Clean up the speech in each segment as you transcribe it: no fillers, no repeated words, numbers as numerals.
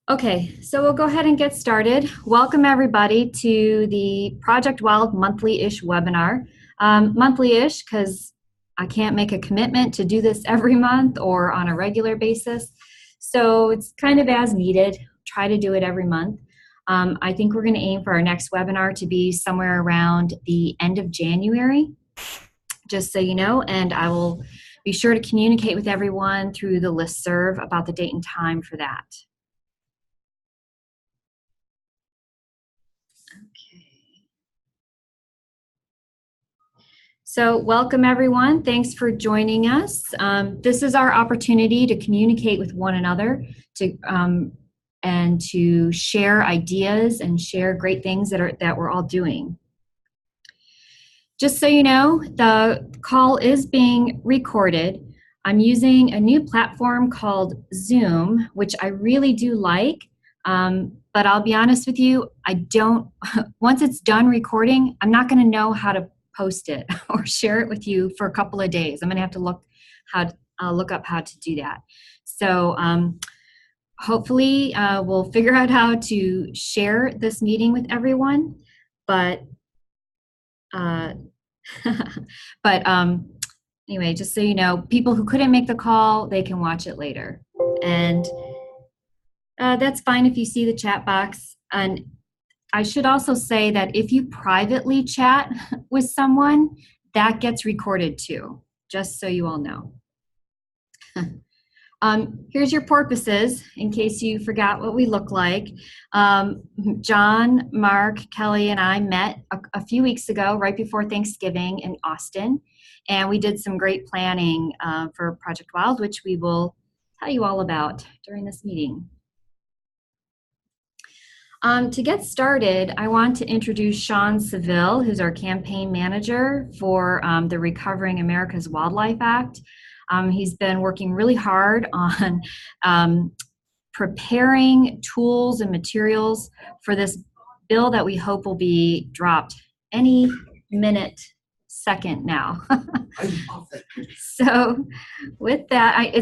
Okay, so we'll go ahead and get started. Welcome everybody to the Project Wild monthly-ish webinar. Monthly-ish because I can't make a commitment to do this every month or on a regular basis. So it's kind of as needed. Try to do it every month. I think we're going to aim for our next webinar to be somewhere around the end of January, just so you know, and I will be sure to communicate with everyone through the listserv about the date and time for that. So welcome everyone. Thanks for joining us. This is our opportunity to communicate with one another and to share ideas and share great things that we're all doing. Just so you know, the call is being recorded. I'm using a new platform called Zoom, which I really do like, but I'll be honest with you, once it's done recording, I'm not going to know how to post it or share it with you for a couple of days. I'm going to have to look up how to do that. So hopefully we'll figure out how to share this meeting with everyone. But anyway, just so you know, people who couldn't make the call, they can watch it later. And that's fine if you see the chat box. And I should also say that if you privately chat with someone, that gets recorded too, just so you all know. Here's your porpoises, in case you forgot what we look like. John, Mark, Kelly, and I met a few weeks ago, right before Thanksgiving in Austin, and we did some great planning for Project Wild, which we will tell you all about during this meeting. To get started, I want to introduce Sean Seville, who's our campaign manager for the Recovering America's Wildlife Act. He's been working really hard on preparing tools and materials for this bill that we hope will be dropped any minute, second now. I love that picture. So with that,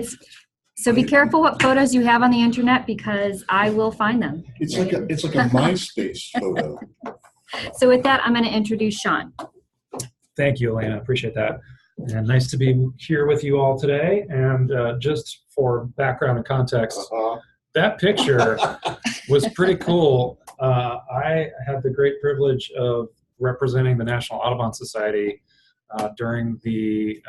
so be careful what photos you have on the internet because I will find them. It's like a MySpace photo. So with that, I'm going to introduce Sean. Thank you, Elena. I appreciate that. And nice to be here with you all today. And just for background and context, that picture was pretty cool. I had the great privilege of representing the National Audubon Society during the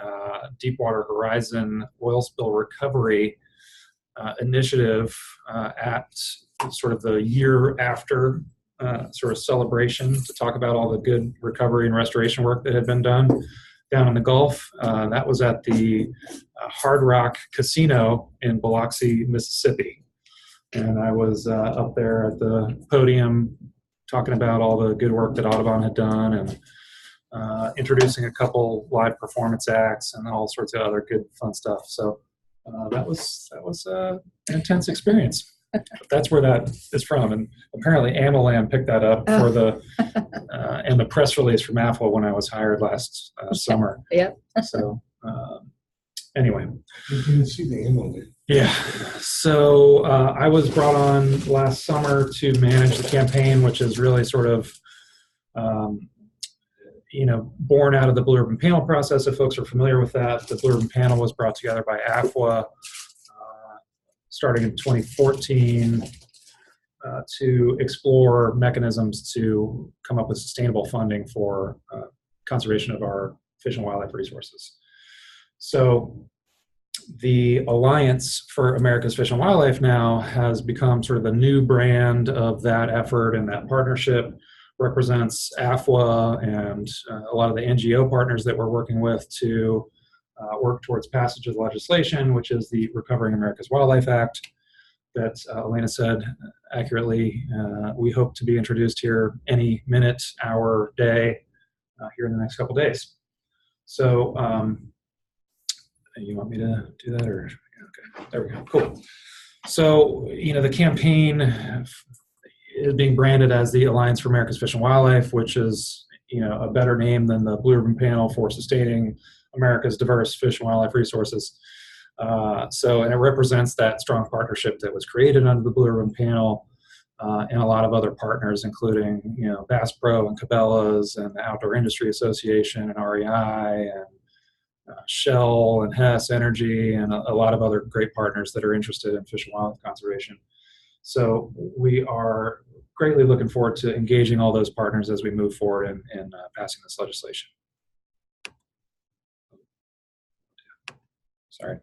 Deepwater Horizon oil spill recovery initiative at sort of the year after sort of celebration to talk about all the good recovery and restoration work that had been done down in the Gulf. That was at the Hard Rock Casino in Biloxi, Mississippi. And I was up there at the podium talking about all the good work that Audubon had done and introducing a couple live performance acts and all sorts of other good fun stuff. So that was an intense experience. That's where that is from. And apparently AMLAM picked that up for the and the press release from AFWA when I was hired last summer. Yep. So anyway. You can see the AMLAM. Yeah. So I was brought on last summer to manage the campaign, which is really sort of born out of the Blue Ribbon Panel process, if folks are familiar with that. The Blue Ribbon Panel was brought together by AFWA starting in 2014 to explore mechanisms to come up with sustainable funding for conservation of our fish and wildlife resources. So the Alliance for America's Fish and Wildlife now has become sort of the new brand of that effort, and that partnership represents AFWA and a lot of the NGO partners that we're working with to work towards passage of the legislation, which is the Recovering America's Wildlife Act that Elena said accurately. We hope to be introduced here any minute, hour, day here in the next couple days. So you want me to do that or? Okay, there we go, cool. So, the campaign is being branded as the Alliance for America's Fish and Wildlife, which is, a better name than the Blue Ribbon Panel for Sustaining America's Diverse Fish and Wildlife Resources. And it represents that strong partnership that was created under the Blue Ribbon Panel, and a lot of other partners, including Bass Pro and Cabela's and the Outdoor Industry Association and REI and Shell and Hess Energy and a lot of other great partners that are interested in fish and wildlife conservation. So we are greatly looking forward to engaging all those partners as we move forward in passing this legislation. Sorry,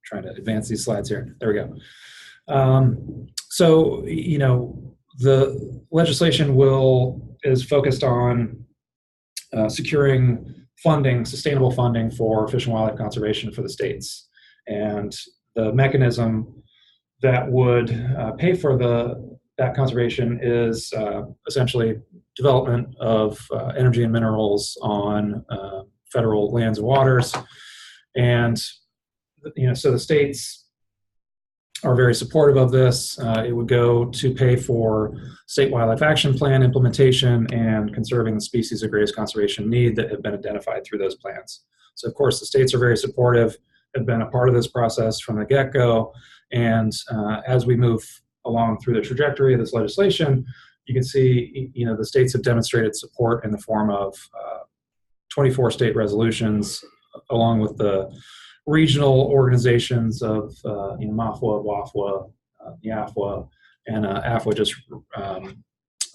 trying to advance these slides here. There we go. The legislation is focused on securing funding, sustainable funding for fish and wildlife conservation for the states. And the mechanism that would pay for that conservation is essentially development of energy and minerals on federal lands and waters. And so the states are very supportive of this. It would go to pay for State Wildlife Action Plan implementation and conserving the species of greatest conservation need that have been identified through those plans. So of course the states are very supportive, have been a part of this process from the get-go. And as we move along through the trajectory of this legislation, you can see the states have demonstrated support in the form of 24 state resolutions, along with the regional organizations of MAFWA, WAFWA, NIAFWA, and AFWA just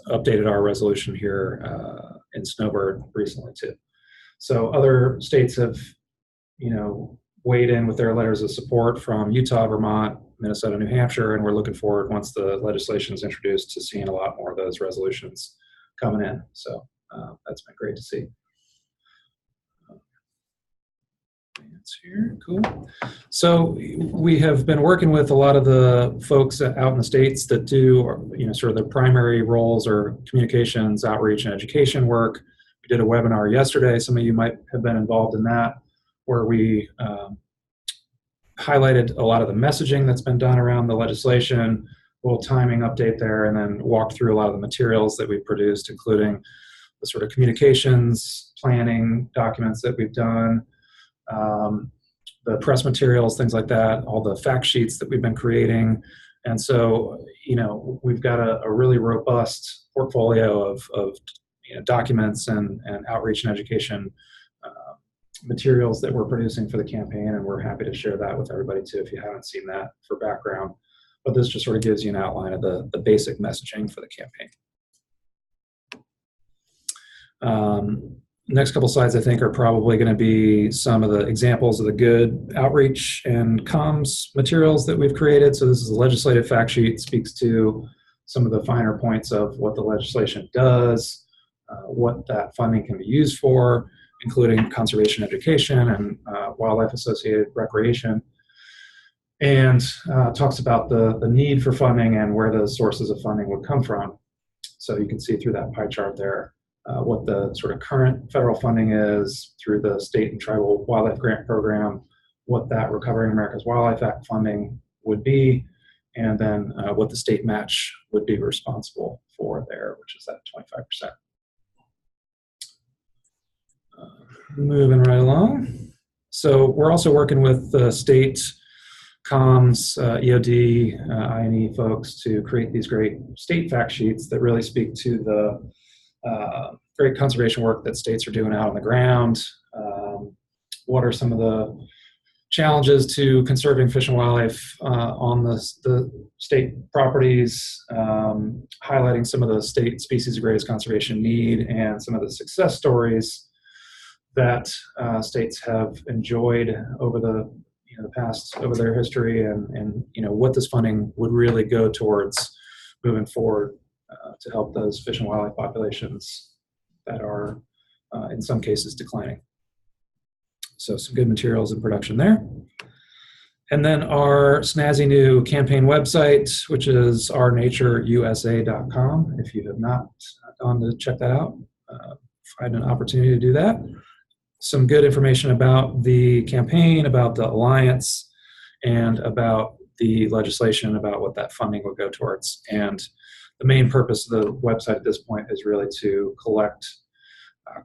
updated our resolution here in Snowbird recently too. So other states have, weighed in with their letters of support from Utah, Vermont, Minnesota, New Hampshire, and we're looking forward, once the legislation is introduced, to seeing a lot more of those resolutions coming in. So that's been great to see. Here, cool. So we have been working with a lot of the folks out in the states that do, sort of the primary roles or communications, outreach, and education work. We did a webinar yesterday. Some of you might have been involved in that, where we highlighted a lot of the messaging that's been done around the legislation, a little timing update there, and then walked through a lot of the materials that we've produced, including the sort of communications, planning documents that we've done, the press materials, things like that, all the fact sheets that we've been creating. And so, we've got a really robust portfolio of documents and outreach and education materials that we're producing for the campaign, and we're happy to share that with everybody too if you haven't seen that for background. But this just sort of gives you an outline of the basic messaging for the campaign. Next couple slides, I think, are probably going to be some of the examples of the good outreach and comms materials that we've created. So this is a legislative fact sheet. It speaks to some of the finer points of what the legislation does, what that funding can be used for, including conservation education and wildlife-associated recreation, and talks about the need for funding and where the sources of funding would come from. So you can see through that pie chart there what the sort of current federal funding is through the state and tribal wildlife grant program, what that Recovering America's Wildlife Act funding would be, and then what the state match would be responsible for there, which is at 25%. Moving right along. So we're also working with the state comms, EOD, INE folks to create these great state fact sheets that really speak to the great conservation work that states are doing out on the ground. What are some of the challenges to conserving fish and wildlife on the state properties, highlighting some of the state species of greatest conservation need and some of the success stories that states have enjoyed over the past, over their history, and what this funding would really go towards moving forward to help those fish and wildlife populations that are in some cases declining. So some good materials in production there. And then our snazzy new campaign website, which is our NatureUSAcom. If you have not gone to check that out, find an opportunity to do that. Some good information about the campaign, about the alliance, and about the legislation, about what that funding will go towards. And the main purpose of the website at this point is really to collect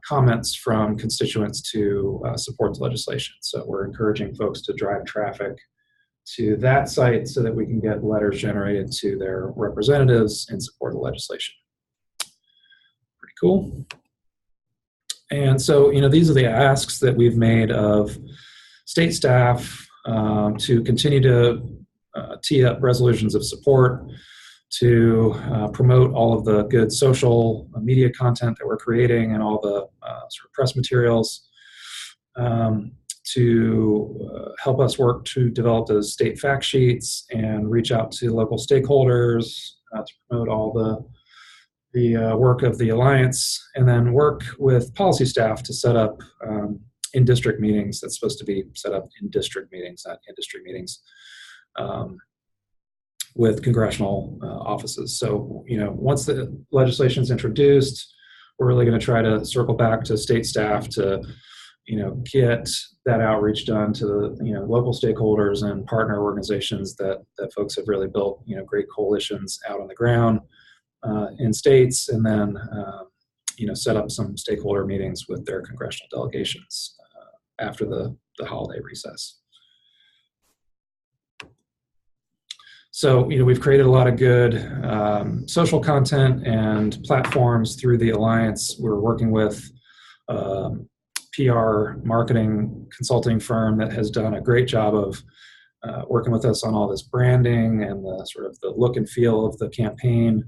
comments from constituents to support the legislation. So we're encouraging folks to drive traffic to that site so that we can get letters generated to their representatives in support of the legislation. Pretty cool. And so, these are the asks that we've made of state staff to continue to tee up resolutions of support, to promote all of the good social media content that we're creating and all the sort of press materials, to help us work to develop those state fact sheets and reach out to local stakeholders to promote all the work of the Alliance, and then work with policy staff to set up in-district meetings. That's supposed to be set up in district meetings, not industry meetings, with congressional offices. So, once the legislation is introduced, we're really going to try to circle back to state staff to, get that outreach done to the, local stakeholders and partner organizations that folks have really built, great coalitions out on the ground in states, and then, set up some stakeholder meetings with their congressional delegations after the holiday recess. So, we've created a lot of good social content and platforms through the Alliance. We're working with PR marketing consulting firm that has done a great job of working with us on all this branding and the sort of the look and feel of the campaign,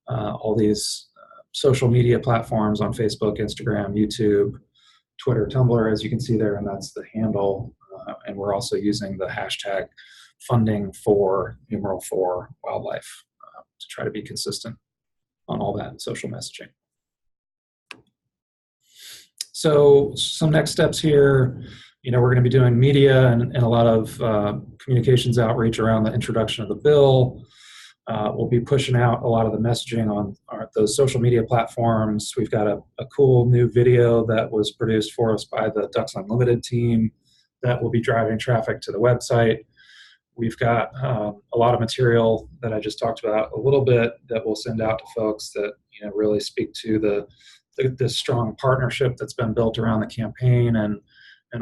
all these social media platforms on Facebook, Instagram, YouTube, Twitter, Tumblr, as you can see there, and that's the handle. And we're also using the hashtag funding for #4 wildlife to try to be consistent on all that social messaging. So some next steps here, we're going to be doing media and a lot of communications outreach around the introduction of the bill. We'll be pushing out a lot of the messaging on those social media platforms. We've got a cool new video that was produced for us by the Ducks Unlimited team that will be driving traffic to the website. We've got a lot of material that I just talked about a little bit that we'll send out to folks that really speak to the strong partnership that's been built around the campaign and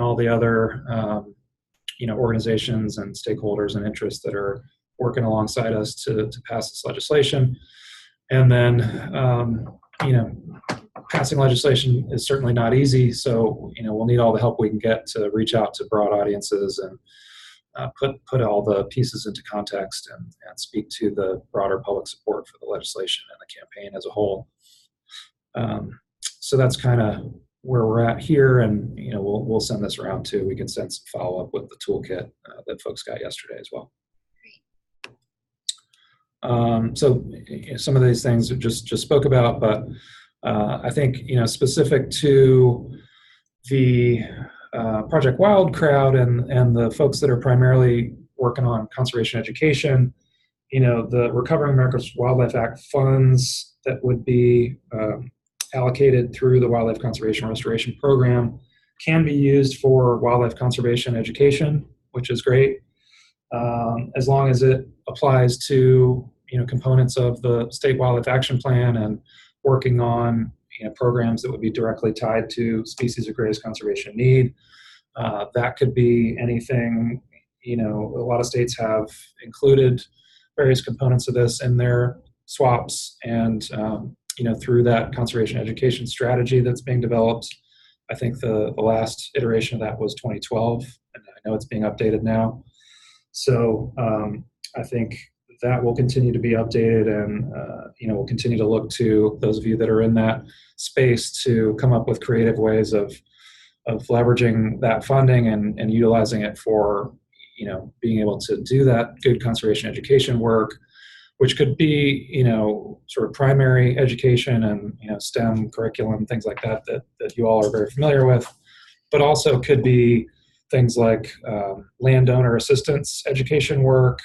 all the other organizations and stakeholders and interests that are working alongside us to pass this legislation. And then passing legislation is certainly not easy, so we'll need all the help we can get to reach out to broad audiences and put all the pieces into context and speak to the broader public support for the legislation and the campaign as a whole. So that's kind of where we're at here, and we'll send this around too. We can send some follow-up with the toolkit that folks got yesterday as well. So some of these things we just spoke about, but I think specific to the Project Wild crowd and the folks that are primarily working on conservation education, the Recovering America's Wildlife Act funds that would be allocated through the Wildlife Conservation Restoration Program can be used for wildlife conservation education, which is great, as long as it applies to components of the State Wildlife Action Plan and working on programs that would be directly tied to species of greatest conservation need. That could be anything. A lot of states have included various components of this in their swaps, and through that conservation education strategy that's being developed. I think the last iteration of that was 2012, and I know it's being updated now. So I think that will continue to be updated, and we'll continue to look to those of you that are in that space to come up with creative ways of leveraging that funding and utilizing it for being able to do that good conservation education work, which could be sort of primary education and STEM curriculum, things like that you all are very familiar with, but also could be things like landowner assistance education work,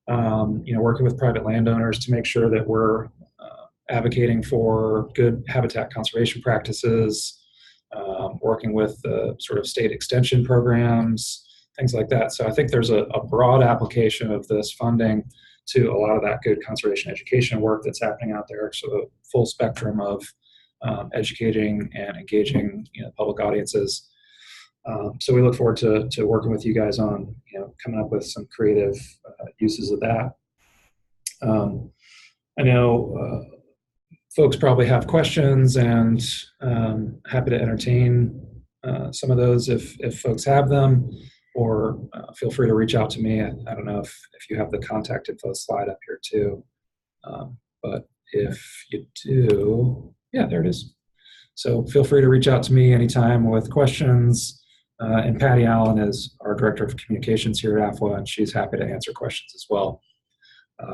working with private landowners to make sure that we're advocating for good habitat conservation practices, working with sort of state extension programs, things like that. So I think there's a broad application of this funding to a lot of that good conservation education work that's happening out there. So the full spectrum of educating and engaging public audiences. So we look forward to working with you guys on coming up with some creative uses of that. I know folks probably have questions, and happy to entertain some of those if folks have them, or feel free to reach out to me. I don't know if you have the contact info slide up here too, but if you do, yeah, there it is. So feel free to reach out to me anytime with questions. And Patty Allen is our Director of Communications here at AFWA, and she's happy to answer questions as well.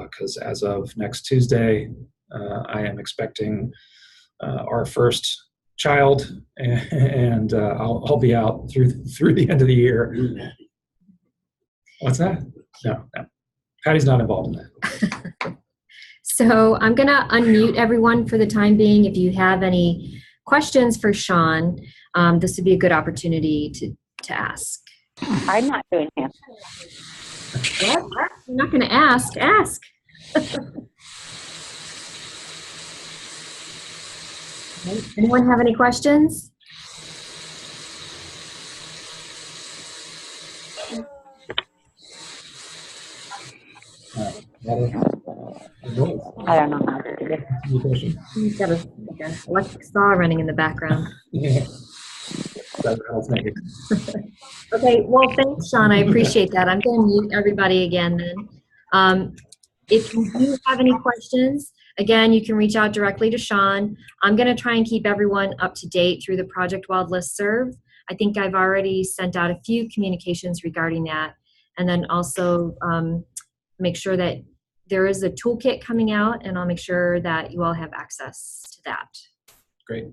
Because as of next Tuesday, I am expecting our first child, and I'll be out through the end of the year. What's that? No. Patty's not involved in that. So I'm going to unmute everyone for the time being. If you have any questions for Sean, this would be a good opportunity to ask. I'm not doing it. What? You're not going to ask? Ask. Anyone have any questions? I don't know how to do it. You've got a electric saw running in the background. Yeah. Okay, well, thanks, Sean. I appreciate that. I'm going to mute everybody again then. If you do have any questions, again, you can reach out directly to Sean. I'm going to try and keep everyone up to date through the Project Wild listserv. I think I've already sent out a few communications regarding that. And then also make sure that there is a toolkit coming out, and I'll make sure that you all have access to that. Great.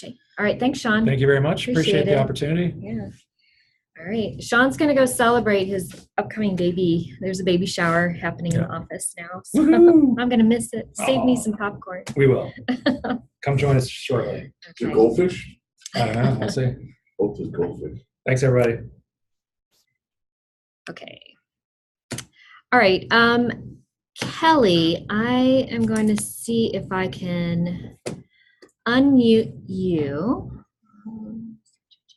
Okay. All right. Thanks, Sean. Thank you very much. Appreciate the it. opportunity. Yeah. All right. Sean's going to go celebrate his upcoming baby. There's a baby shower happening in the office now. So I'm going to miss it. Save me some popcorn. We will. Come join us shortly. Is it goldfish? I don't know. We'll see. Hope it's goldfish. Thanks, everybody. Okay. All right. Kelly, I am going to see if I can unmute you.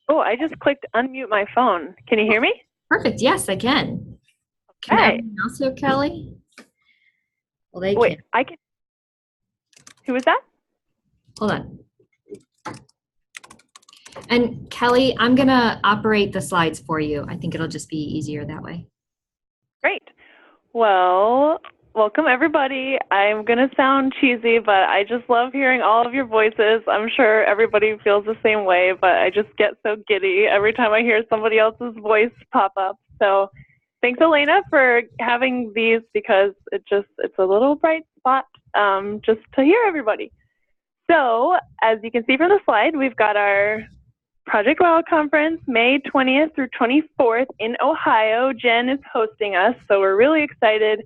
Oh, I just clicked unmute my phone. Can you hear me? Perfect. Yes, I can. Can Okay. everyone else hear Kelly? Well, they Wait, can. I can. Who was that? Hold on. And Kelly, I'm going to operate the slides for you. I think it'll just be easier that way. Great. Well, welcome everybody. I'm going to sound cheesy, but I just love hearing all of your voices. I'm sure everybody feels the same way, but I just get so giddy every time I hear somebody else's voice pop up. So thanks, Elena, for having these, because it's a little bright spot just to hear everybody. So as you can see from the slide, we've got our Project Wild Conference, May 20th through 24th in Ohio. Jen is hosting us, so we're really excited.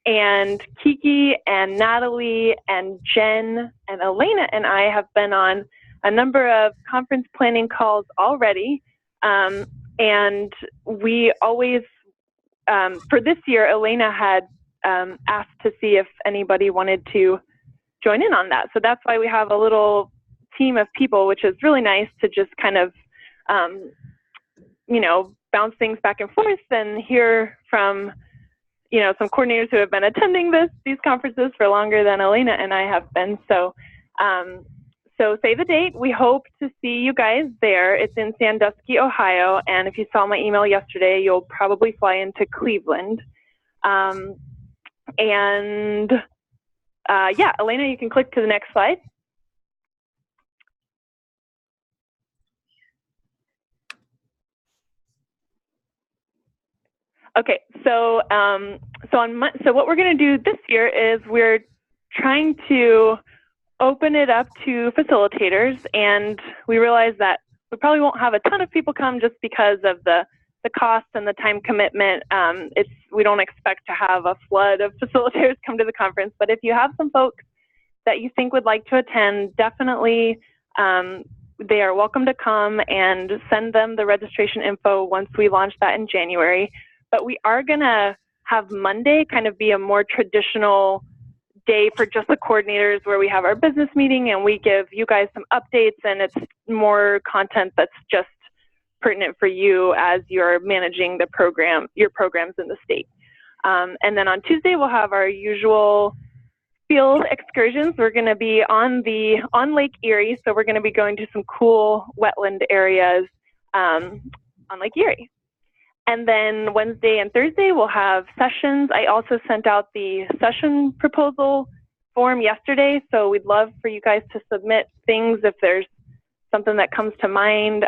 And Kiki and Natalie and Jen and Elena and I have been on a number of conference planning calls already. And we always, for this year, Elena had asked to see if anybody wanted to join in on that. So that's why we have a little team of people, which is really nice to just kind of, bounce things back and forth and hear from, some coordinators who have been attending these conferences for longer than Elena and I have been. So, save the date. We hope to see you guys there. It's in Sandusky, Ohio. And if you saw my email yesterday, you'll probably fly into Cleveland. Elena, you can click to the next slide. Okay, so what we're going to do this year is we're trying to open it up to facilitators, and we realize that we probably won't have a ton of people come just because of the cost and the time commitment. We don't expect to have a flood of facilitators come to the conference, but if you have some folks that you think would like to attend, definitely they are welcome to come, and send them the registration info once we launch that in January. But we are going to have Monday kind of be a more traditional day for just the coordinators, where we have our business meeting and we give you guys some updates, and it's more content that's just pertinent for you as you're managing your programs in the state. And then on Tuesday, we'll have our usual field excursions. We're going to be on Lake Erie, so we're going to be going to some cool wetland areas on Lake Erie. And then Wednesday and Thursday, we'll have sessions. I also sent out the session proposal form yesterday, so we'd love for you guys to submit things if there's something that comes to mind.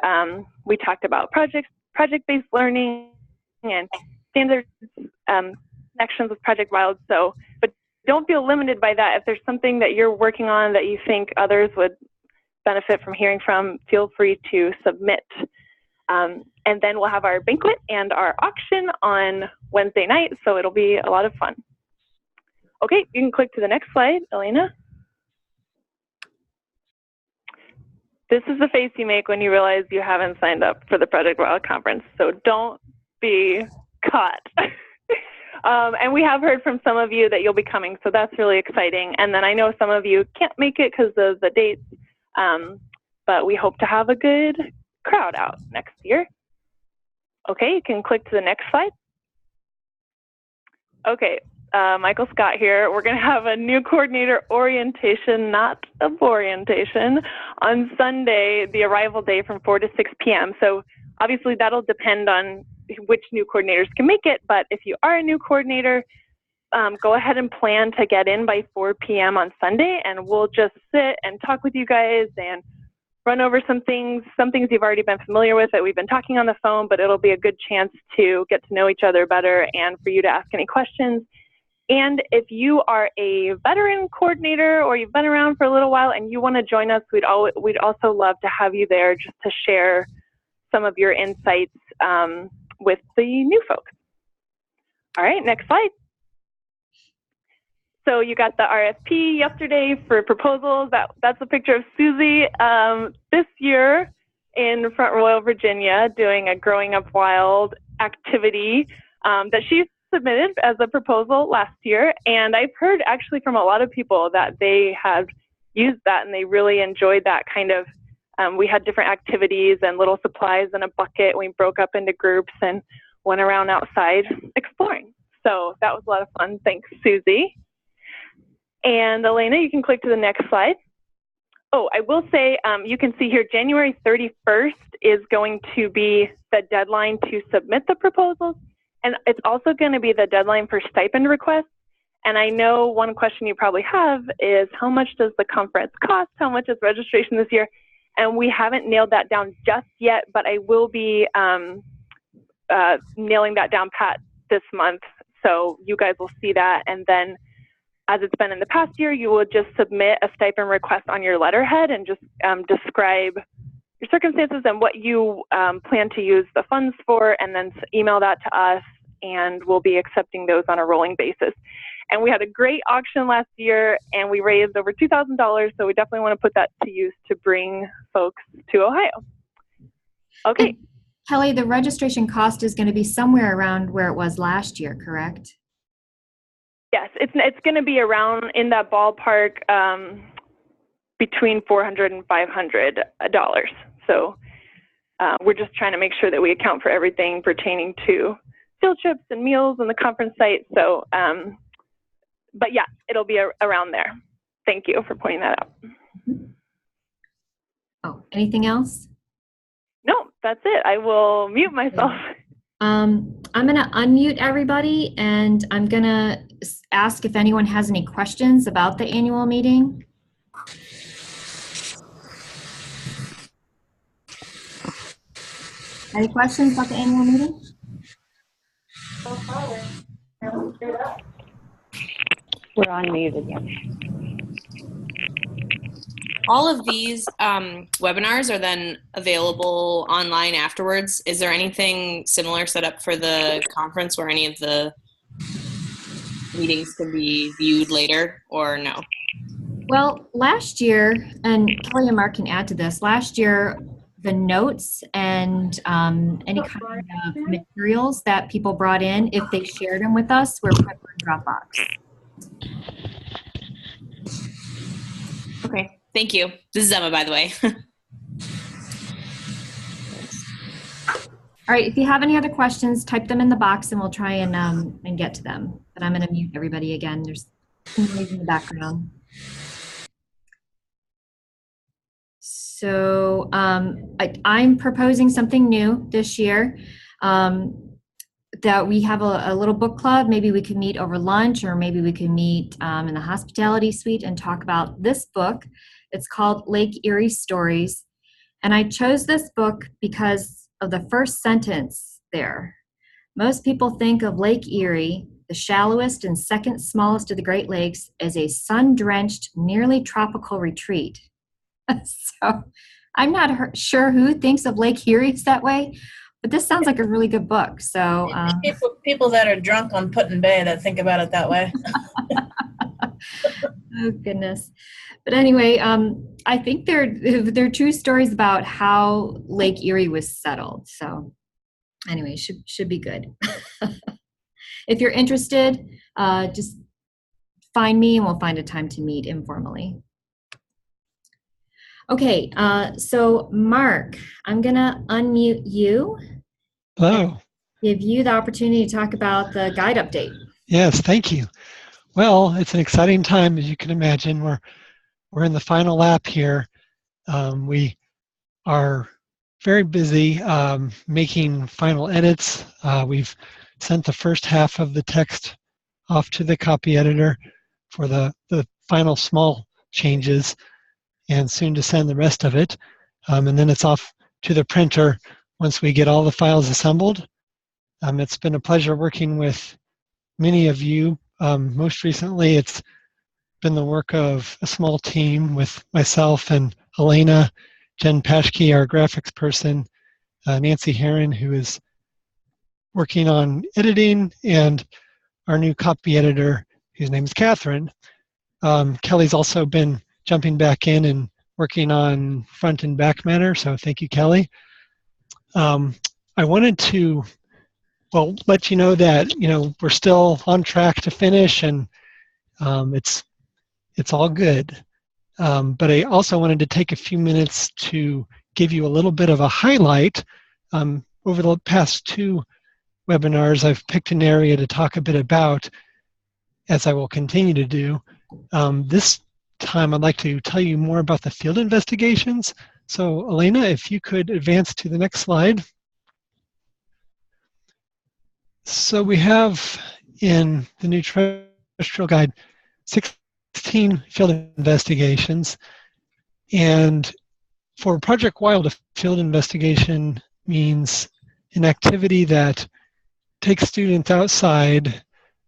We talked about project-based learning and standards, connections with Project Wild. So, but don't feel limited by that. If there's something that you're working on that you think others would benefit from hearing from, feel free to submit. And then we'll have our banquet and our auction on Wednesday night, so it'll be a lot of fun. Okay, you can click to the next slide, Elena. This is the face you make when you realize you haven't signed up for the Project Wild Conference, so don't be caught. And we have heard from some of you that you'll be coming, so that's really exciting. And then I know some of you can't make it because of the dates, but we hope to have a good crowd out next year. Okay, you can click to the next slide. Okay, Michael Scott here. We're going to have a new coordinator orientation, not a orientation, on Sunday, the arrival day from 4 to 6 p.m. So obviously that'll depend on which new coordinators can make it, but if you are a new coordinator, go ahead and plan to get in by 4 p.m. on Sunday, and we'll just sit and talk with you guys and run over some things you've already been familiar with that we've been talking on the phone, but it'll be a good chance to get to know each other better and for you to ask any questions. And if you are a veteran coordinator or you've been around for a little while and you want to join us, we'd also love to have you there just to share some of your insights with the new folks. All right, next slide. So you got the RFP yesterday for proposals. That's a picture of Susie this year in Front Royal, Virginia, doing a Growing Up Wild activity that she submitted as a proposal last year. And I've heard actually from a lot of people that they have used that and they really enjoyed that kind of, we had different activities and little supplies in a bucket. We broke up into groups and went around outside exploring. So that was a lot of fun. Thanks, Susie. And Elena, you can click to the next slide. Oh, I will say, you can see here, January 31st is going to be the deadline to submit the proposals. And it's also going to be the deadline for stipend requests. And I know one question you probably have is, how much does the conference cost? How much is registration this year? And we haven't nailed that down just yet, but I will be nailing that down pat this month. So you guys will see that. And then as it's been in the past year, you will just submit a stipend request on your letterhead and just describe your circumstances and what you plan to use the funds for, and then email that to us, and we'll be accepting those on a rolling basis. And we had a great auction last year, and we raised over $2,000, so we definitely want to put that to use to bring folks to Ohio. Okay. And Kelly, the registration cost is going to be somewhere around where it was last year, correct? Yes, it's going to be around in that ballpark, between $400 and $500. So we're just trying to make sure that we account for everything pertaining to field trips and meals and the conference site. So, but yeah, it'll be around there. Thank you for pointing that out. Oh, anything else? No, that's it. I will mute myself. I'm going to unmute everybody, and I'm going to ask if anyone has any questions about the annual meeting. Any questions about the annual meeting? We're unmuted, yeah. All of these webinars are then available online afterwards. Is there anything similar set up for the conference where any of the meetings can be viewed later, or no? Well, last year, and Kelly and Mark can add to this, last year the notes and any kind of materials that people brought in, if they shared them with us, were put in Dropbox. Okay, thank you. This is Emma, by the way. All right, if you have any other questions, type them in the box and we'll try and get to them. But I'm going to mute everybody again. There's some noise in the background. So I'm proposing something new this year, that we have a little book club. Maybe we could meet over lunch, or maybe we could meet in the hospitality suite and talk about this book. It's called Lake Erie Stories. And I chose this book because of the first sentence there. Most people think of Lake Erie, the shallowest and second smallest of the Great Lakes, as a sun-drenched, nearly tropical retreat. So I'm not sure who thinks of Lake Erie that way, but this sounds like a really good book. So people that are drunk on Put in Bay that think about it that way. Oh goodness. But anyway, I think they're true stories about how Lake Erie was settled. So anyway, should be good. If you're interested, just find me and we'll find a time to meet informally. Okay, so Mark, I'm gonna unmute you. Hello. Give you the opportunity to talk about the guide update. Yes, thank you. Well, it's an exciting time, as you can imagine. We're in the final lap here. We are very busy making final edits. We've sent the first half of the text off to the copy editor for the final small changes, and soon to send the rest of it. And then it's off to the printer once we get all the files assembled. It's been a pleasure working with many of you. Most recently, it's been the work of a small team with myself and Elena, Jen Paschke, our graphics person, Nancy Herron, who is working on editing, and our new copy editor, whose name is Catherine. Kelly's also been jumping back in and working on front and back matter, so thank you, Kelly. I wanted to, well, let you know that we're still on track to finish, and it's all good. But I also wanted to take a few minutes to give you a little bit of a highlight. Over the past 2 webinars, I've picked an area to talk a bit about, as I will continue to do. This time I'd like to tell you more about the field investigations. So Elena, if you could advance to the next slide. So we have in the new terrestrial guide 16 field investigations, and for Project Wild, a field investigation means an activity that takes students outside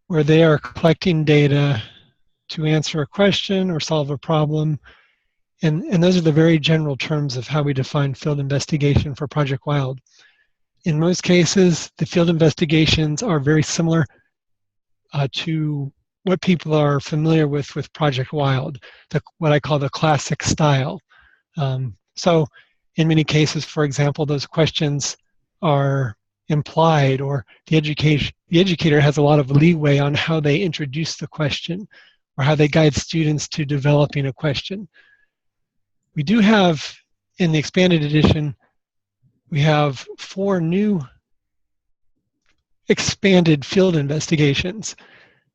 where they are collecting data to answer a question or solve a problem. And those are the very general terms of how we define field investigation for Project Wild. In most cases, the field investigations are very similar to what people are familiar with Project Wild, what I call the classic style. So in many cases, for example, those questions are implied, or the educator has a lot of leeway on how they introduce the question or how they guide students to developing a question. We do have, in the expanded edition, we have 4 new expanded field investigations.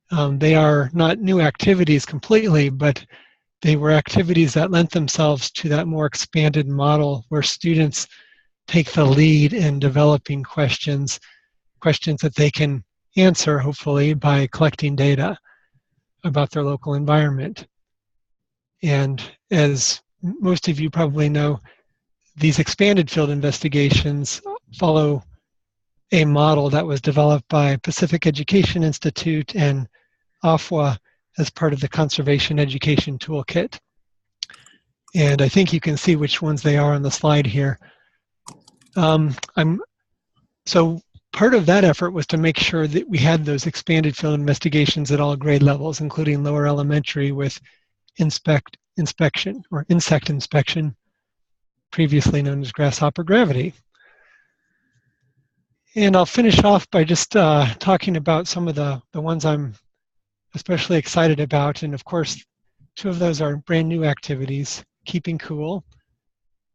They are not new activities completely, but they were activities that lent themselves to that more expanded model where students take the lead in developing questions that they can answer, hopefully, by collecting data about their local environment. And as most of you probably know, these expanded field investigations follow a model that was developed by Pacific Education Institute and AFWA as part of the Conservation Education Toolkit. And I think you can see which ones they are on the slide here. So part of that effort was to make sure that we had those expanded field investigations at all grade levels, including lower elementary with insect inspection, previously known as grasshopper gravity. And I'll finish off by just talking about some of the ones I'm especially excited about. And of course, 2 of those are brand new activities, Keeping Cool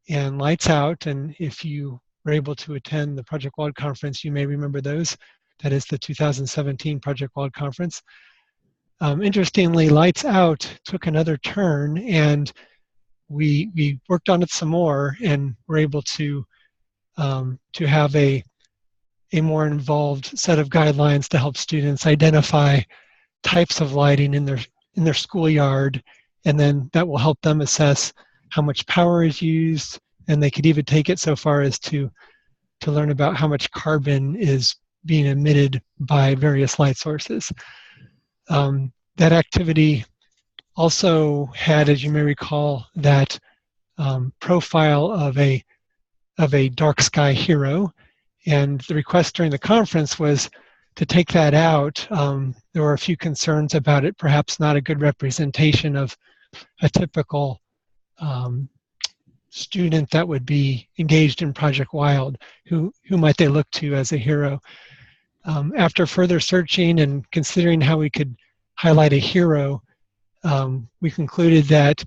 and Lights Out. And if you were able to attend the Project Wild Conference, you may remember those. That is the 2017 Project Wild Conference. Interestingly, Lights Out took another turn, and we worked on it some more, and were able to have a more involved set of guidelines to help students identify types of lighting in their schoolyard, and then that will help them assess how much power is used, and they could even take it so far as to learn about how much carbon is being emitted by various light sources. That activity also had, as you may recall, that profile of a dark sky hero, and the request during the conference was to take that out. There were a few concerns about it, perhaps not a good representation of a typical student that would be engaged in Project Wild. Who might they look to as a hero? After further searching and considering how we could highlight a hero, we concluded that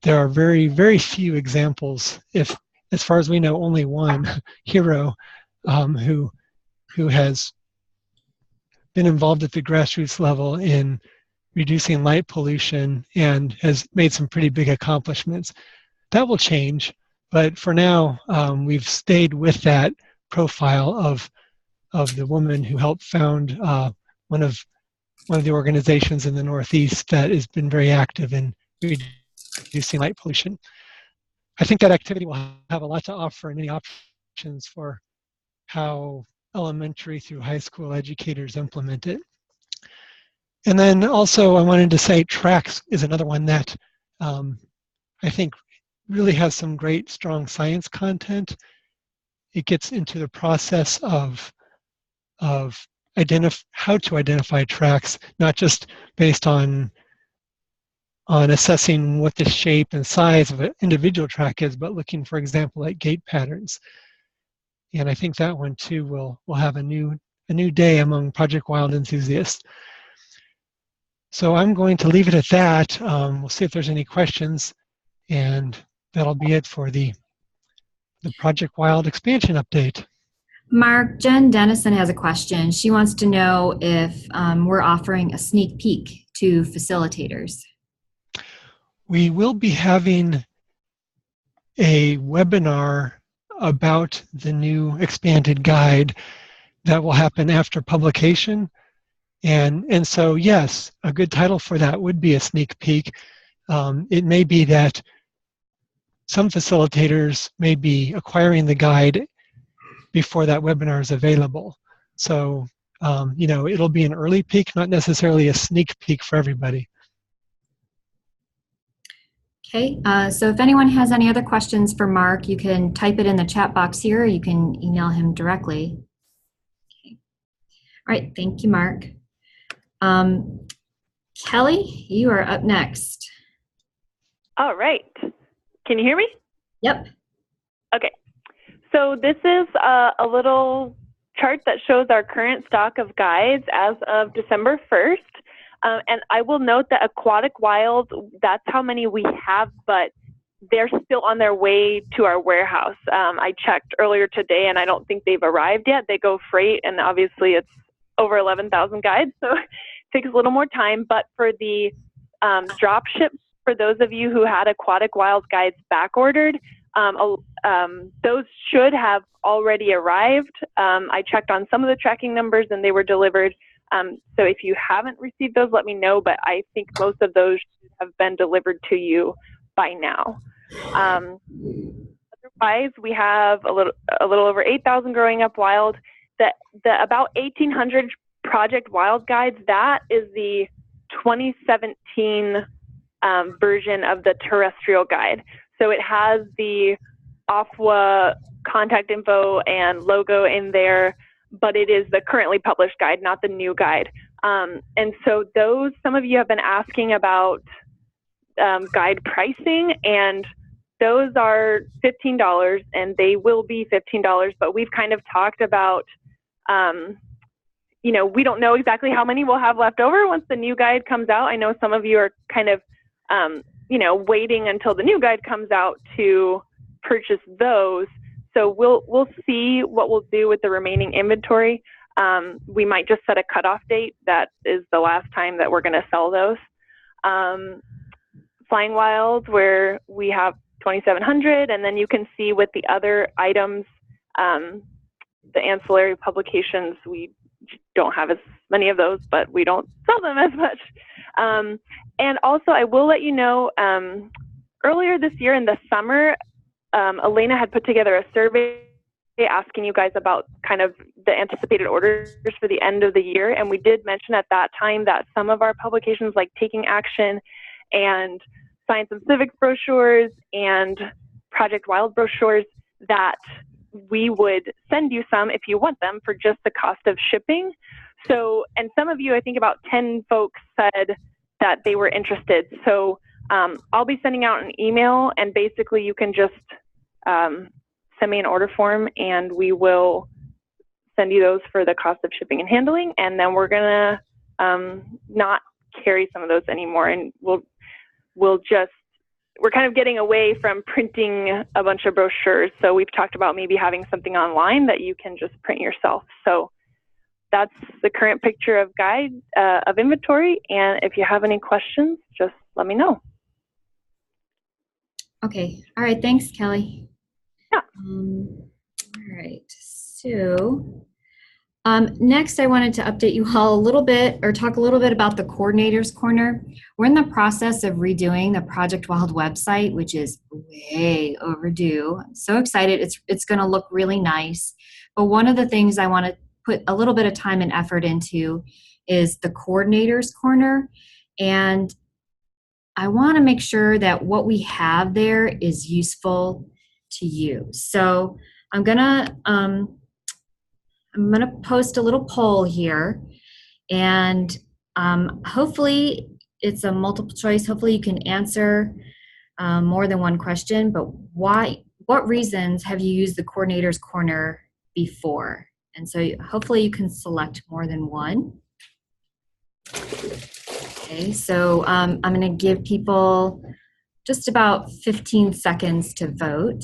there are very, very few examples, if, as far as we know, only one hero who has been involved at the grassroots level in reducing light pollution and has made some pretty big accomplishments. That will change, but for now, we've stayed with that profile of the woman who helped found one of the organizations in the Northeast that has been very active in reducing light pollution. I think that activity will have a lot to offer and many options for how elementary through high school educators implement it. And then also I wanted to say Tracks is another one that I think really has some great strong science content. It gets into the process of how to identify tracks, not just based on assessing what the shape and size of an individual track is, but looking, for example, at gait patterns. And I think that one too will have a new day among Project Wild enthusiasts. So I'm going to leave it at that. We'll see if there's any questions, and that'll be it for the Project Wild expansion update. Mark, Jen Dennison has a question. She wants to know if we're offering a sneak peek to facilitators. We will be having a webinar about the new expanded guide that will happen after publication. And so, yes, a good title for that would be a sneak peek. It may be that some facilitators may be acquiring the guide before that webinar is available. So, it'll be an early peek, not necessarily a sneak peek for everybody. Okay, so if anyone has any other questions for Mark, you can type it in the chat box here, or you can email him directly. Okay. All right, thank you, Mark. Kelly, you are up next. All right. Can you hear me? Yep. Okay. So this is a little chart that shows our current stock of guides as of December 1st. And I will note that Aquatic Wild, that's how many we have, but they're still on their way to our warehouse. I checked earlier today, and I don't think they've arrived yet. They go freight, and obviously it's over 11,000 guides, so it takes a little more time. But for the drop ship, for those of you who had Aquatic Wild guides back ordered, those should have already arrived. I checked on some of the tracking numbers, and they were delivered. So if you haven't received those, let me know, but I think most of those should have been delivered to you by now. Otherwise, we have a little over 8,000 Growing Up Wild. The about 1,800 Project Wild guides, that is the 2017 version of the terrestrial guide. So it has the AFWA contact info and logo in there, but it is the currently published guide, not the new guide. And so those, some of you have been asking about guide pricing, and those are $15, and they will be $15, but we've kind of talked about, we don't know exactly how many we'll have left over once the new guide comes out. I know some of you are kind of, waiting until the new guide comes out to purchase those. So we'll see what we'll do with the remaining inventory. We might just set a cutoff date. That is the last time that we're going to sell those. Flying Wild, where we have 2,700, and then you can see with the other items, the ancillary publications, we don't have as many of those, but we don't sell them as much. And also, I will let you know, earlier this year in the summer, Elena had put together a survey asking you guys about kind of the anticipated orders for the end of the year. And we did mention at that time that some of our publications, like Taking Action and Science and Civics brochures and Project Wild brochures, that we would send you some if you want them for just the cost of shipping. So, and some of you, I think about 10 folks said that they were interested. So I'll be sending out an email, and basically you can just send me an order form and we will send you those for the cost of shipping and handling. And then we're gonna not carry some of those anymore, and we're kind of getting away from printing a bunch of brochures. So we've talked about maybe having something online that you can just print yourself. So that's the current picture of guide of inventory. And if you have any questions, just let me know. Okay. All right. Thanks, Kelly. Yeah. All right. So next, I wanted to update you all a little bit, or talk a little bit about the Coordinators Corner. We're in the process of redoing the Project Wild website, which is way overdue. I'm so excited. It's going to look really nice. But one of the things I want to put a little bit of time and effort into is the Coordinators Corner. And I want to make sure that what we have there is useful to you. So I'm gonna post a little poll here, and hopefully it's a multiple choice. Hopefully you can answer more than one question, but what reasons have you used the Coordinators Corner before? And so hopefully you can select more than one. Okay, so I'm gonna give people just about 15 seconds to vote.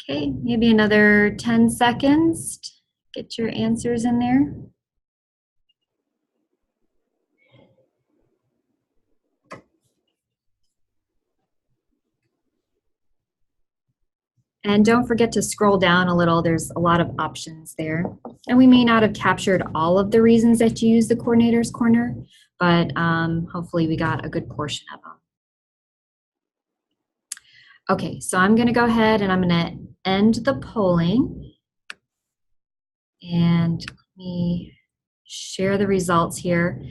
Okay, maybe another 10 seconds to get your answers in there. And don't forget to scroll down a little. There's a lot of options there. And we may not have captured all of the reasons that you use the Coordinators Corner, but hopefully we got a good portion of them. Okay, so I'm going to go ahead and I'm going to end the polling. And let me share the results here.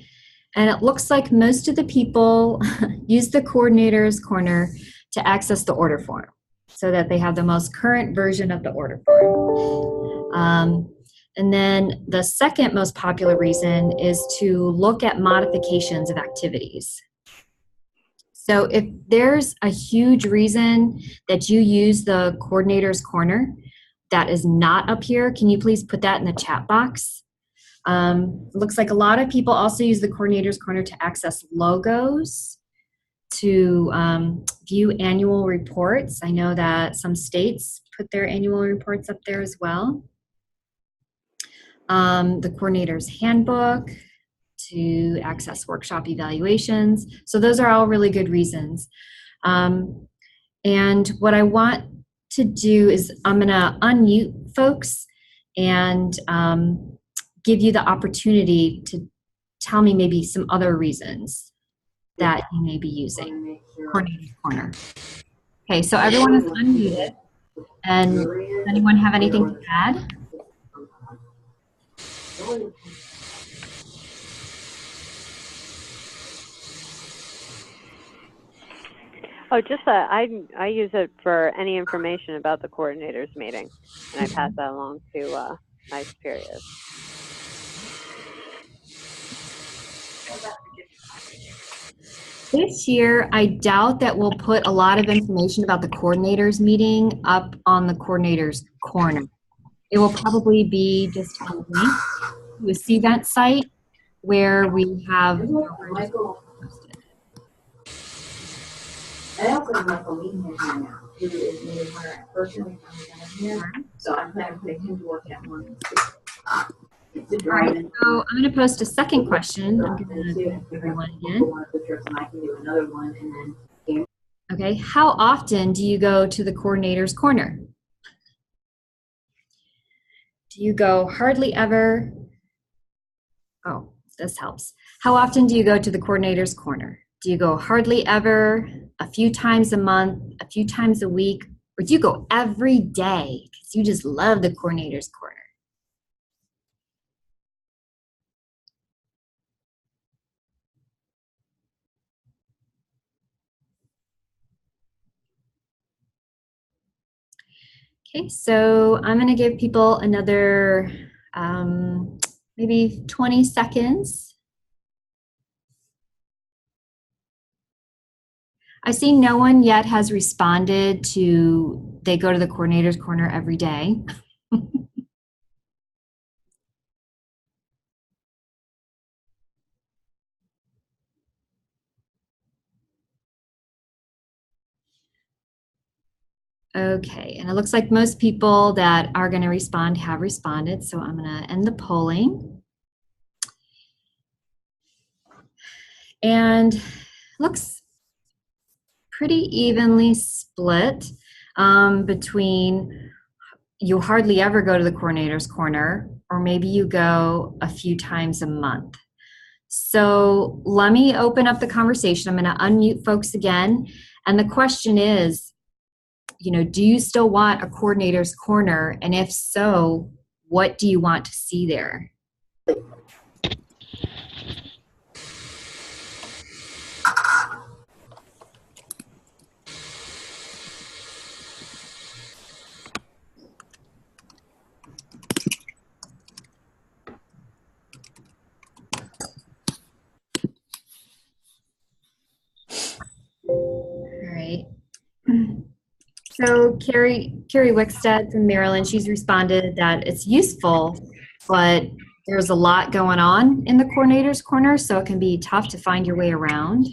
And it looks like most of the people use the Coordinators Corner to access the order form, so that they have the most current version of the order form. And then the second most popular reason is to look at modifications of activities. So if there's a huge reason that you use the Coordinators Corner that is not up here, can you please put that in the chat box? Looks like a lot of people also use the Coordinators Corner to access logos, to view annual reports. I know that some states put their annual reports up there as well. The Coordinator's Handbook, to access workshop evaluations. So those are all really good reasons. And what I want to do is I'm gonna unmute folks and give you the opportunity to tell me maybe some other reasons that you may be using Coordinators Corner. Okay, so everyone is unmuted. And does anyone have anything to add? Oh, I use it for any information about the coordinators meeting, and I pass that along to my superiors. This year, I doubt that we'll put a lot of information about the coordinators meeting up on the Coordinators Corner. it will probably be just a link to a CVent site where we have Michael. I also have Michael Meehan here now, who is maybe one personally here. So I'm kind of putting him to work at one. It's a driving. So I'm going to post a second question. I'm going to do everyone again. And I can do another one, and then. Okay, how often do you go to the coordinator's corner? Do you go hardly ever? Oh, this helps. How often do you go to the coordinator's corner? Do you go hardly ever, a few times a month, a few times a week, or do you go every day because you just love the coordinator's corner? Okay, so I'm going to give people another maybe 20 seconds. I see no one yet has responded to they go to the coordinator's corner every day. Okay, and it looks like most people that are going to respond have responded, so I'm going to end the polling. And looks pretty evenly split between you hardly ever go to the coordinator's corner, or maybe you go a few times a month. So let me open up the conversation. I'm going to unmute folks again. And the question is, you know, do you still want a coordinator's corner? And if so, what do you want to see there? All right. So Carrie Wickstead from Maryland, she's responded that it's useful, but there's a lot going on in the coordinator's corner, so it can be tough to find your way around.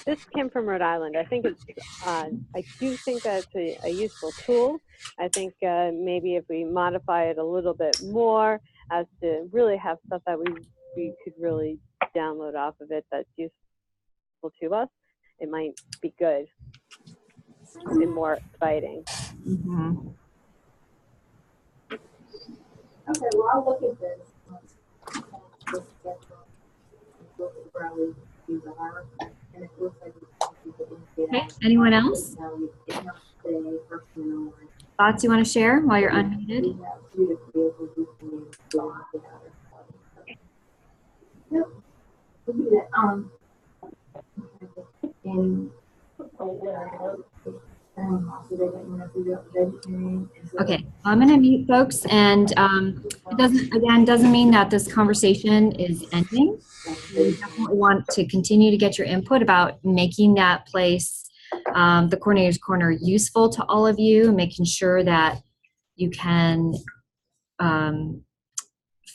This came from Rhode Island. I think it's, I do think that it's a useful tool. I think maybe if we modify it a little bit more as to really have stuff that we could really download off of it that's useful to us, it might be good and more exciting. Mm-hmm. Okay, well, I'll look at this. Okay, anyone else? Thoughts you want to share while you're unmuted? Okay, I'm going to mute folks, and it doesn't mean that this conversation is ending. We definitely want to continue to get your input about making that place, the Coordinator's Corner, useful to all of you, making sure that you can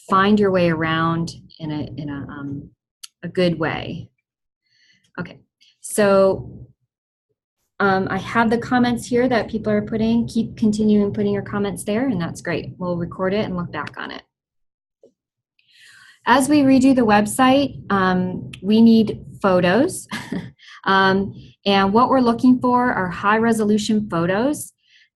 find your way around in a good way. Okay, so I have the comments here that people are putting. Keep continuing putting your comments there, and that's great. We'll record it and look back on it. As we redo the website, we need photos. And what we're looking for are high-resolution photos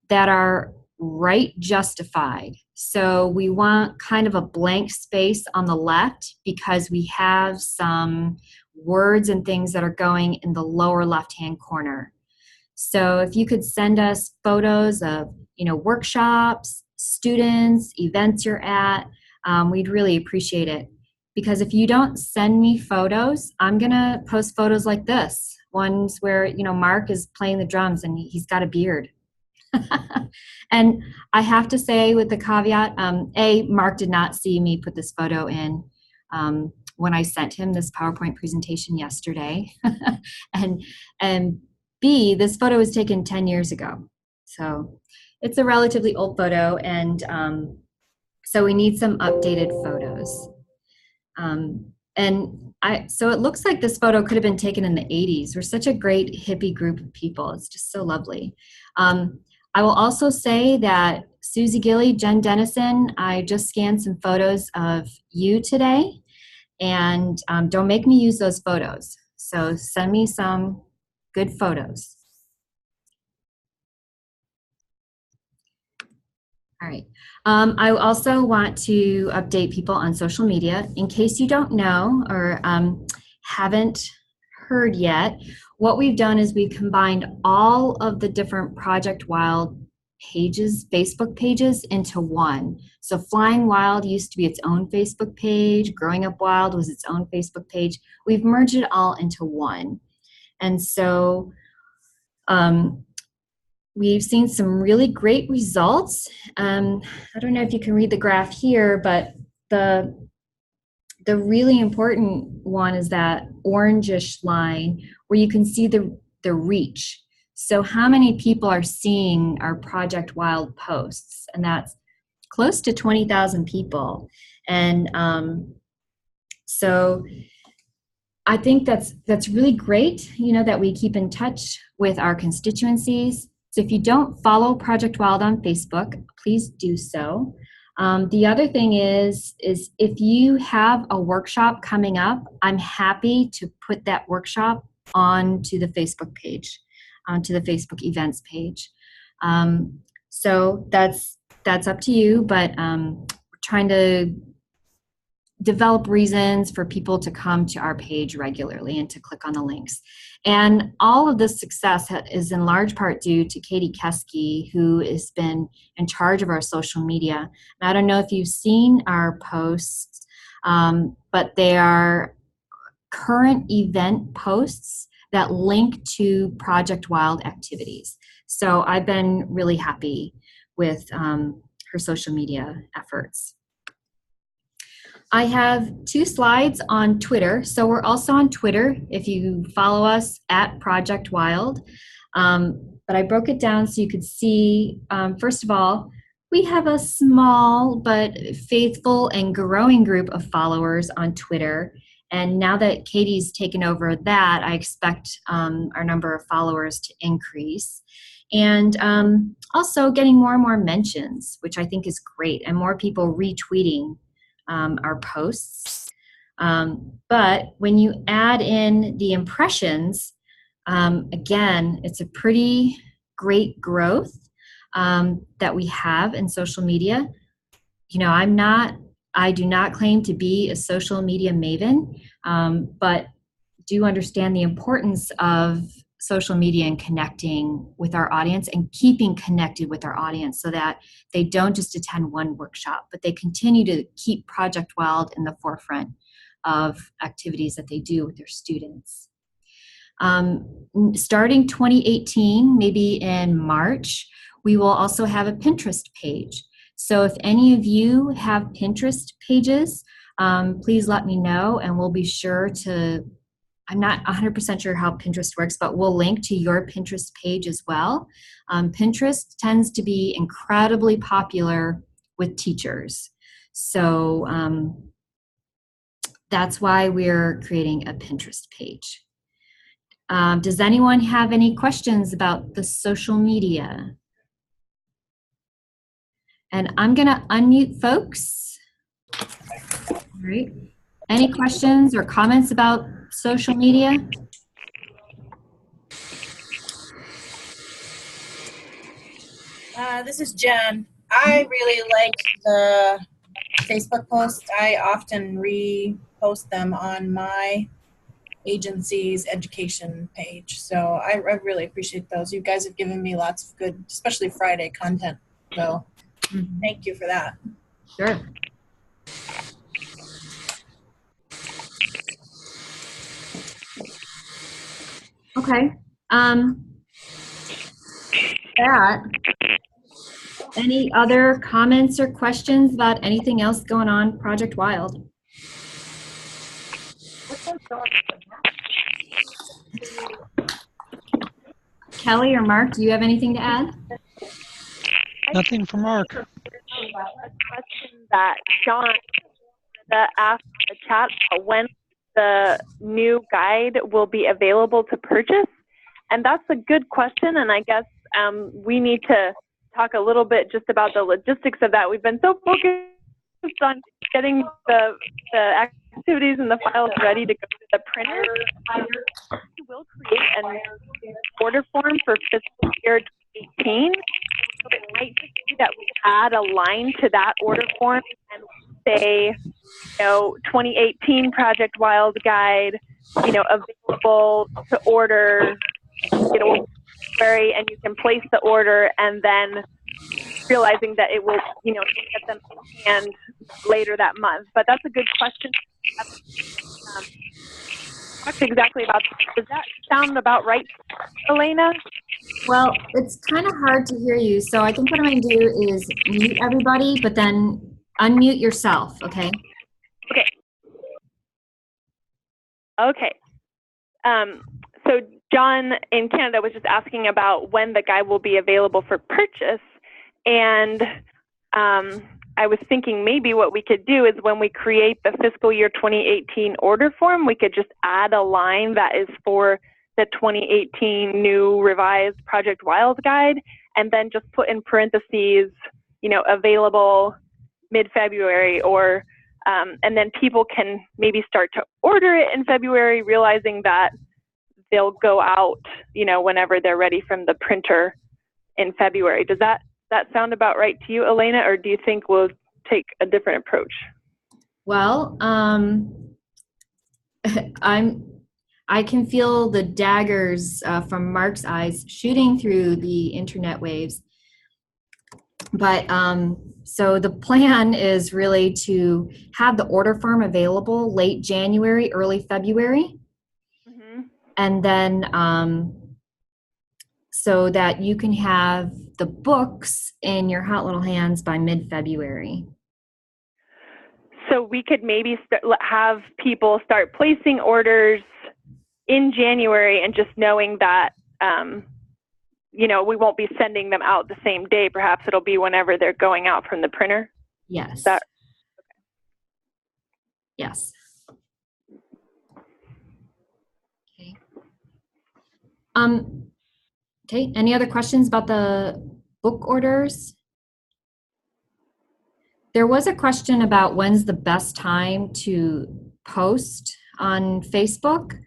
that are right justified. So we want kind of a blank space on the left because we have some words and things that are going in the lower left-hand corner. So if you could send us photos of, workshops, students, events you're at, we'd really appreciate it. Because if you don't send me photos, I'm gonna post photos like this. Ones where, Mark is playing the drums and he's got a beard. And I have to say with the caveat, Mark did not see me put this photo in when I sent him this PowerPoint presentation yesterday. and B, this photo was taken 10 years ago. So it's a relatively old photo, and so we need some updated photos. So it looks like this photo could have been taken in the 80s. We're such a great hippie group of people. It's just so lovely. I will also say that Susie Gilly, Jen Dennison, I just scanned some photos of you today, and don't make me use those photos. So send me some good photos. All right. I also want to update people on social media. In case you don't know or haven't heard yet, what we've done is we've combined all of the different Project Wild pages, Facebook pages, into one. So Flying Wild used to be its own Facebook page. Growing Up Wild was its own Facebook page. We've merged it all into one. And so we've seen some really great results. I don't know if you can read the graph here, but the really important one is that orangish line where you can see the reach. So how many people are seeing our Project Wild posts? And that's close to 20,000 people. And so I think that's really great, that we keep in touch with our constituencies. So if you don't follow Project Wild on Facebook, please do so. The other thing is if you have a workshop coming up, I'm happy to put that workshop onto the Facebook page, onto the Facebook events page. So that's up to you, but we're trying to develop reasons for people to come to our page regularly and to click on the links. And all of this success is in large part due to Katie Keski, who has been in charge of our social media. And I don't know if you've seen our posts, but they are current event posts that link to Project Wild activities. So I've been really happy with her social media efforts. I have 2 slides on Twitter. So we're also on Twitter if you follow us at Project Wild. But I broke it down so you could see, first of all, we have a small but faithful and growing group of followers on Twitter. And now that Katie's taken over that, I expect our number of followers to increase. And also getting more and more mentions, which I think is great, and more people retweeting our posts. But when you add in the impressions, again, it's a pretty great growth that we have in social media. I do not claim to be a social media maven, but do understand the importance of social media and connecting with our audience and keeping connected with our audience so that they don't just attend one workshop, but they continue to keep Project Wild in the forefront of activities that they do with their students. Starting 2018, maybe in March, we will also have a Pinterest page. So if any of you have Pinterest pages, please let me know, and we'll be sure to, I'm not 100% sure how Pinterest works, but we'll link to your Pinterest page as well. Pinterest tends to be incredibly popular with teachers. So that's why we're creating a Pinterest page. Does anyone have any questions about the social media? And I'm gonna unmute folks. All right. Any questions or comments about social media? This is Jen. I really like the Facebook posts. I often repost them on my agency's education page. So I really appreciate those. You guys have given me lots of good, especially Friday content. So thank you for that. Sure. Okay. Any other comments or questions about anything else going on Project Wild? Kelly or Mark, do you have anything to add? Nothing for Mark. A question that Sean asked in the chat about when the new guide will be available to purchase. And that's a good question, and I guess we need to talk a little bit just about the logistics of that. We've been so focused on getting the activities and the files ready to go to the printer. We will create an order form for fiscal year 2018. So it might just be that we add a line to that order form and say, 2018 Project Wild Guide, available to order, February, and you can place the order, and then realizing that it will, get them in hand later that month. But that's a good question. Talk exactly about that. Does that sound about right, Elena? Well, it's kind of hard to hear you, so I think what I'm going to do is mute everybody, but then unmute yourself, okay? Okay. So John in Canada was just asking about when the guide will be available for purchase, and I was thinking maybe what we could do is when we create the fiscal year 2018 order form, we could just add a line that is for the 2018 new revised Project Wild Guide, and then just put in parentheses, available mid-February, or and then people can maybe start to order it in February, realizing that they'll go out, whenever they're ready from the printer in February. Does that sound about right to you, Elena, or do you think we'll take a different approach? Well, I can feel the daggers from Mark's eyes shooting through the internet waves. But so the plan is really to have the order form available late January, early February. Mm-hmm. And then so that you can have the books in your hot little hands by mid-February. So we could maybe have people start placing orders in January, and just knowing that, we won't be sending them out the same day. Perhaps it'll be whenever they're going out from the printer. Yes. Yes. Okay. Okay. Any other questions about the book orders? There was a question about when's the best time to post on Facebook.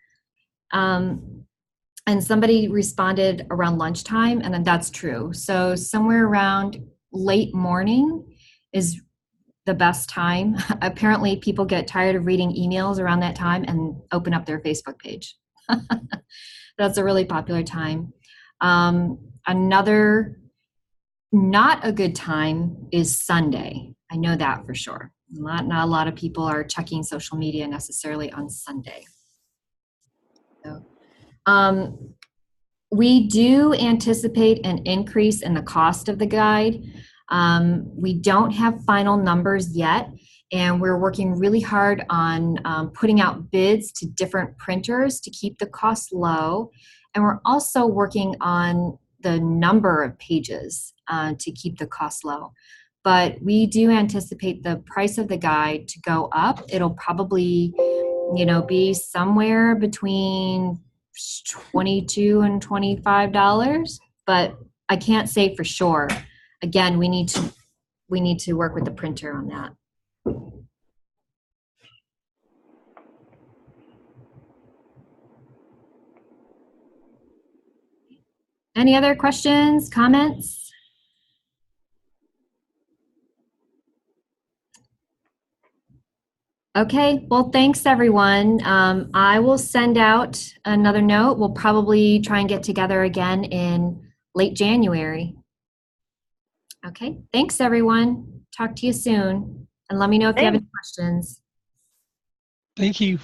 And somebody responded around lunchtime, and that's true. So somewhere around late morning is the best time. Apparently people get tired of reading emails around that time and open up their Facebook page. That's a really popular time. Another not a good time is Sunday. I know that for sure. Not a lot of people are checking social media necessarily on Sunday. So, we do anticipate an increase in the cost of the guide. We don't have final numbers yet, and we're working really hard on putting out bids to different printers to keep the cost low. And we're also working on the number of pages to keep the cost low. But we do anticipate the price of the guide to go up. It'll probably, be somewhere between $22 and $25, but I can't say for sure. Again, we need to work with the printer on that. Any other questions, comments? Okay, well, thanks everyone. I will send out another note. We'll probably try and get together again in late January. Okay, thanks everyone. Talk to you soon. And let me know if you have any questions. Thank you.